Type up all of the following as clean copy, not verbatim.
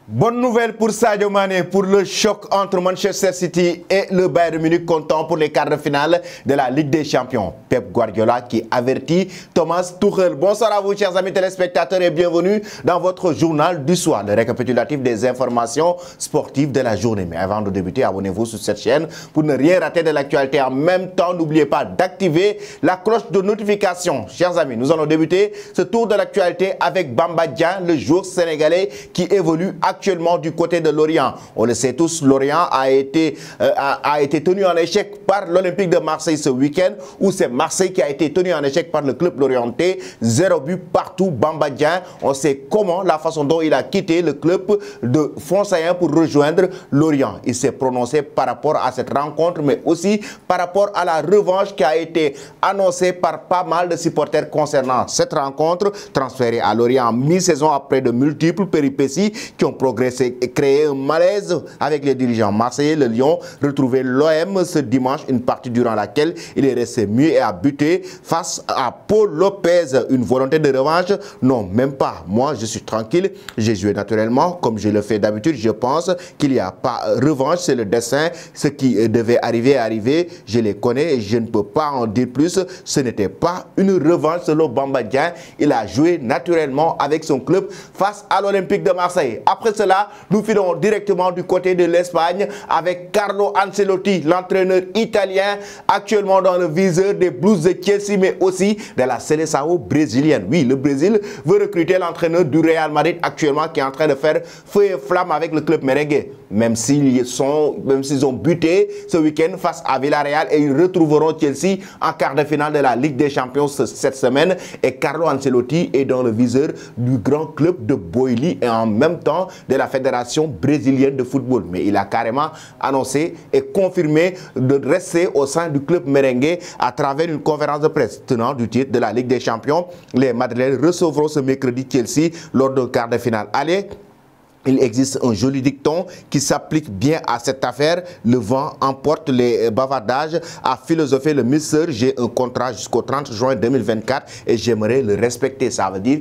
Bonne nouvelle pour Sadio Mané pour le choc entre Manchester City et le Bayern Munich comptant pour les quarts de finale de la Ligue des Champions. Pep Guardiola qui avertit Thomas Tuchel. Bonsoir à vous chers amis téléspectateurs et bienvenue dans votre journal du soir, le récapitulatif des informations sportives de la journée. Mais avant de débuter, abonnez-vous sur cette chaîne pour ne rien rater de l'actualité. En même temps, n'oubliez pas d'activer la cloche de notification. Chers amis, nous allons débuter ce tour de l'actualité avec Bamba Dieng, le joueur sénégalais qui évolue actuellement du côté de Lorient. On le sait tous, Lorient a été tenu en échec par l'Olympique de Marseille ce week-end, où c'est Marseille qui a été tenu en échec par le club lorientais. 0 but partout. Bamba Dieng, on sait comment, la façon dont il a quitté le club de Fonsayen pour rejoindre Lorient. Il s'est prononcé par rapport à cette rencontre, mais aussi par rapport à la revanche qui a été annoncée par pas mal de supporters concernant cette rencontre. Transféré à Lorient en mi-saison après de multiples péripéties qui ont progressé et créé un malaise avec les dirigeants marseillais. Le Lyon retrouvait l'OM ce dimanche, une partie durant laquelle il est resté muet et a buté face à Paul Lopez. Une volonté de revanche? Non, même pas. Moi, je suis tranquille. J'ai joué naturellement comme je le fais d'habitude. Je pense qu'il n'y a pas revanche. C'est le destin. Ce qui devait arriver est arrivé. Je les connais et je ne peux pas en dire plus. Ce n'était pas une revanche selon Bamba Dieng. Il a joué naturellement avec son club face à l'Olympique de Marseille. Après cela, nous filons directement du côté de l'Espagne avec Carlo Ancelotti, l'entraîneur italien, actuellement dans le viseur des Blues de Chelsea, mais aussi de la Seleção brésilienne. Oui, le Brésil veut recruter l'entraîneur du Real Madrid actuellement qui est en train de faire feu et flamme avec le club merengue. Même s'ils ont buté ce week-end face à Villarreal et ils retrouveront Chelsea en quart de finale de la Ligue des Champions cette semaine. Et Carlo Ancelotti est dans le viseur du grand club de Boili et en même temps de la Fédération brésilienne de football. Mais il a carrément annoncé et confirmé de rester au sein du club merengue à travers une conférence de presse tenant du titre de la Ligue des Champions. Les Madrilènes recevront ce mercredi Chelsea lors d'un quart de finale. Allez, il existe un joli dicton qui s'applique bien à cette affaire. Le vent emporte les bavardages. A philosophé le Mister, j'ai un contrat jusqu'au 30 juin 2024 et j'aimerais le respecter. Ça veut dire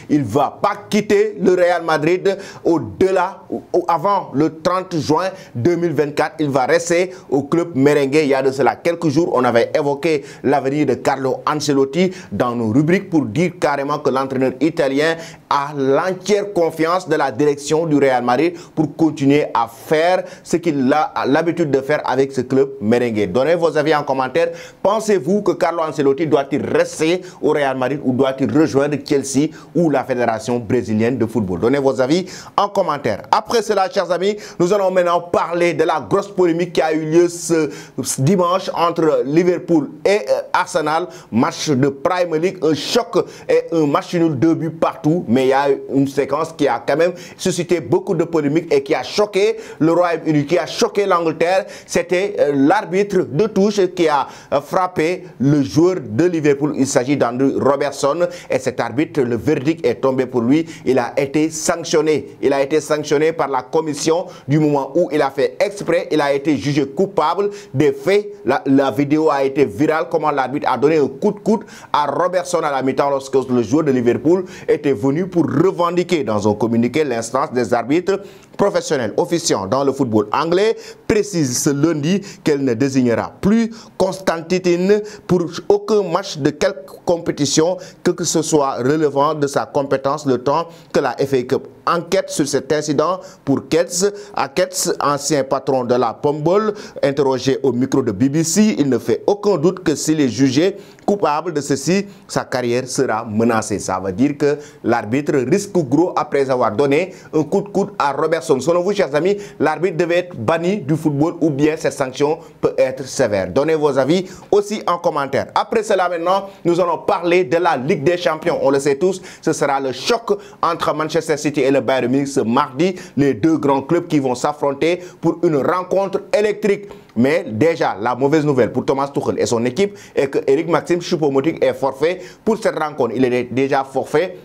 qu'il ne va pas quitter le Real Madrid au-delà, avant le 30 juin 2024. Il va rester au club merengue. Il y a de cela quelques jours, on avait évoqué l'avenir de Carlo Ancelotti dans nos rubriques pour dire carrément que l'entraîneur italien a l'entière confiance de la direction du Real Madrid pour continuer à faire ce qu'il a l'habitude de faire avec ce club merengue. Donnez vos avis en commentaire. Pensez-vous que Carlo Ancelotti doit-il rester au Real Madrid ou doit-il rejoindre Chelsea ou la Fédération brésilienne de football? Donnez vos avis en commentaire. Après cela, chers amis, nous allons maintenant parler de la grosse polémique qui a eu lieu ce dimanche entre Liverpool et Arsenal. Match de Premier League, un choc et un match nul, 2 buts partout. Mais il y a une séquence qui a quand même suscité beaucoup de polémiques et qui a choqué le Royaume-Uni, qui a choqué l'Angleterre. C'était l'arbitre de touche qui a frappé le joueur de Liverpool. Il s'agit d'Andrew Robertson et cet arbitre, le verdict est tombé pour lui. Il a été sanctionné. Il a été sanctionné par la commission du moment où il a fait exprès. Il a été jugé coupable des faits. La vidéo a été virale, comment l'arbitre a donné un coup de coude à Robertson à la mi-temps lorsque le joueur de Liverpool était venu pour revendiquer dans un communiqué. L'instance des arbitres professionnels officiant dans le football anglais précise ce lundi qu'elle ne désignera plus Constantine pour aucun match de quelque compétition que ce soit relevant de sa compétence le temps que la FA Cup enquête sur cet incident pour Ketz. À Ketz, ancien patron de la Pombol, interrogé au micro de BBC, il ne fait aucun doute que s'il est jugé coupable de ceci, sa carrière sera menacée. Ça veut dire que l'arbitre risque gros après avoir donné un coup de coude à Robertson. Selon vous, chers amis, l'arbitre devait être banni du football ou bien cette sanction peut être sévère. Donnez vos avis aussi en commentaire. Après cela, maintenant, nous allons parler de la Ligue des Champions. On le sait tous, ce sera le choc entre Manchester City et le Bayern Munich ce mardi. Les deux grands clubs qui vont s'affronter pour une rencontre électrique. Mais déjà, la mauvaise nouvelle pour Thomas Tuchel et son équipe est que Eric Maxime Choupo-Moting est forfait pour cette rencontre. Il est déjà forfait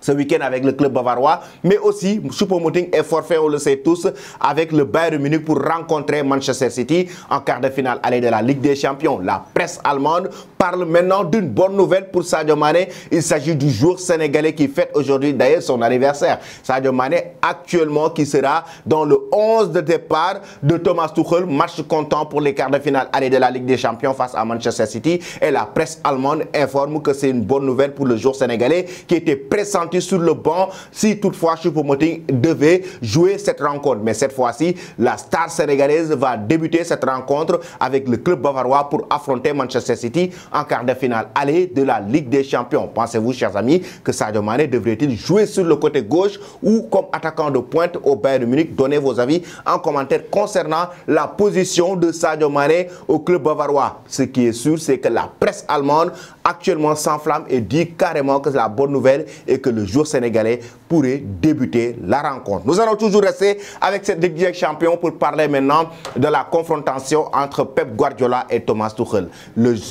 ce week-end avec le club bavarois, mais aussi Choupo-Moting est forfait, on le sait tous, avec le Bayern Munich pour rencontrer Manchester City en quart de finale aller de la Ligue des Champions. La presse allemande parle maintenant d'une bonne nouvelle pour Sadio Mané. Il s'agit du joueur sénégalais qui fête aujourd'hui d'ailleurs son anniversaire. Sadio Mané actuellement qui sera dans le 11 de départ de Thomas Tuchel, match comptant pour les quarts de finale aller de la Ligue des Champions face à Manchester City. Et la presse allemande informe que c'est une bonne nouvelle pour le joueur sénégalais qui était pressenti sur le banc si toutefois Choupo-Moting devait jouer cette rencontre. Mais cette fois-ci, la star sénégalaise va débuter cette rencontre avec le club bavarois pour affronter Manchester City en quart de finale aller de la Ligue des Champions. Pensez-vous, chers amis, que Sadio Mané devrait-il jouer sur le côté gauche ou comme attaquant de pointe au Bayern Munich? Donnez vos avis en commentaire concernant la position de Sadio Mané au club bavarois. Ce qui est sûr, c'est que la presse allemande actuellement s'enflamme et dit carrément que c'est la bonne nouvelle et que le joueur sénégalais pourrait débuter la rencontre. Nous allons toujours rester avec cette Ligue des Champions pour parler maintenant de la confrontation entre Pep Guardiola et Thomas Tuchel.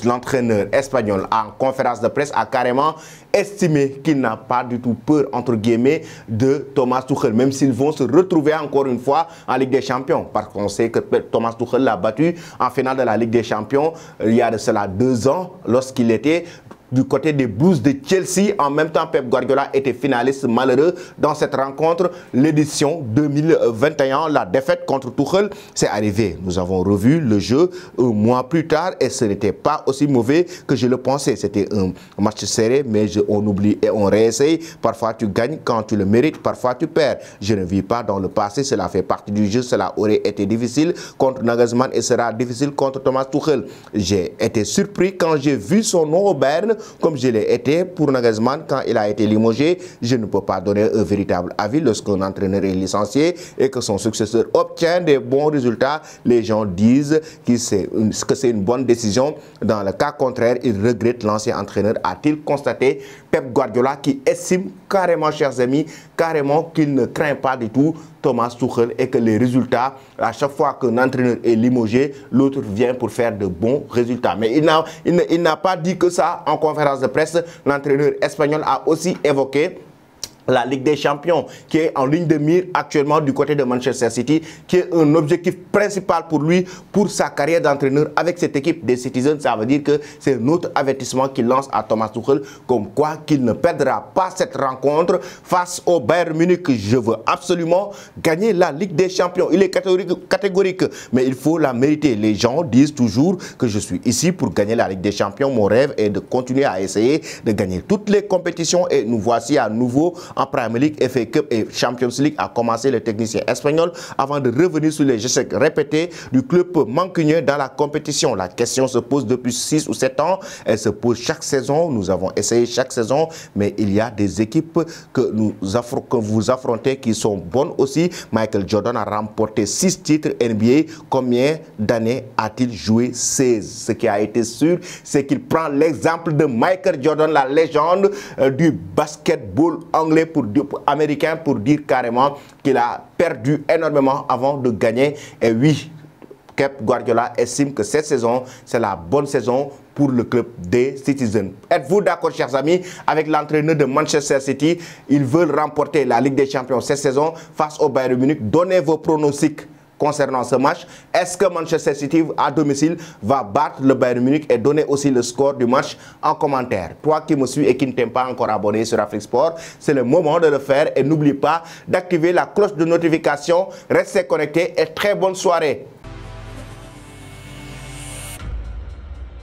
L'entraîneur espagnol en conférence de presse a carrément estimé qu'il n'a pas du tout peur, entre guillemets, de Thomas Tuchel, même s'ils vont se retrouver encore une fois en Ligue des Champions. Parce qu'on sait que Thomas Tuchel l'a battu en finale de la Ligue des Champions il y a de cela 2 ans lorsqu'il était du côté des Blues de Chelsea. En même temps, Pep Guardiola était finaliste malheureux dans cette rencontre, l'édition 2021. La défaite contre Tuchel, c'est arrivé. Nous avons revu le jeu un mois plus tard et ce n'était pas aussi mauvais que je le pensais. C'était un match serré, mais on oublie et on réessaye. Parfois tu gagnes quand tu le mérites, parfois tu perds. Je ne vis pas dans le passé, cela fait partie du jeu. Cela aurait été difficile contre Nagelsmann et sera difficile contre Thomas Tuchel. J'ai été surpris quand j'ai vu son nom au Bayern, comme je l'ai été pour Nagelsmann quand il a été limogé. Je ne peux pas donner un véritable avis lorsqu'un entraîneur est licencié et que son successeur obtient des bons résultats. Les gens disent que c'est une bonne décision. Dans le cas contraire, il regrette l'ancien entraîneur, a-t-il constaté Pep Guardiola, qui estime carrément, chers amis, carrément qu'il ne craint pas du tout Thomas Tuchel et que les résultats, à chaque fois qu'un entraîneur est limogé, l'autre vient pour faire de bons résultats. Mais il n'a pas dit que ça en conférence de presse. L'entraîneur espagnol a aussi évoqué la Ligue des Champions, qui est en ligne de mire actuellement du côté de Manchester City, qui est un objectif principal pour lui, pour sa carrière d'entraîneur avec cette équipe des Citizens. Ça veut dire que c'est un autre avertissement qu'il lance à Thomas Tuchel, comme quoi qu'il ne perdra pas cette rencontre face au Bayern Munich. Je veux absolument gagner la Ligue des Champions. Il est catégorique, mais il faut la mériter. Les gens disent toujours que je suis ici pour gagner la Ligue des Champions. Mon rêve est de continuer à essayer de gagner toutes les compétitions et nous voici à nouveau en Premier League, FA Cup et Champions League, a commencé le technicien espagnol avant de revenir sur les échecs répétés du club mancunien dans la compétition. La question se pose depuis 6 ou 7 ans. Elle se pose chaque saison. Nous avons essayé chaque saison, mais il y a des équipes que vous affrontez qui sont bonnes aussi. Michael Jordan a remporté 6 titres NBA. Combien d'années a-t-il joué? 16. Ce qui a été sûr, c'est qu'il prend l'exemple de Michael Jordan, la légende du basketball anglais américain, pour dire carrément qu'il a perdu énormément avant de gagner. Et oui, Pep Guardiola estime que cette saison, c'est la bonne saison pour le club des Citizens. Êtes-vous d'accord, chers amis, avec l'entraîneur de Manchester City? Ils veulent remporter la Ligue des Champions cette saison face au Bayern Munich. Donnez vos pronostics concernant ce match. Est-ce que Manchester City à domicile va battre le Bayern Munich? Et donner aussi le score du match en commentaire. Toi qui me suis et qui ne t'es pas encore abonné sur Afrique Sport, c'est le moment de le faire et n'oublie pas d'activer la cloche de notification. Restez connectés et très bonne soirée.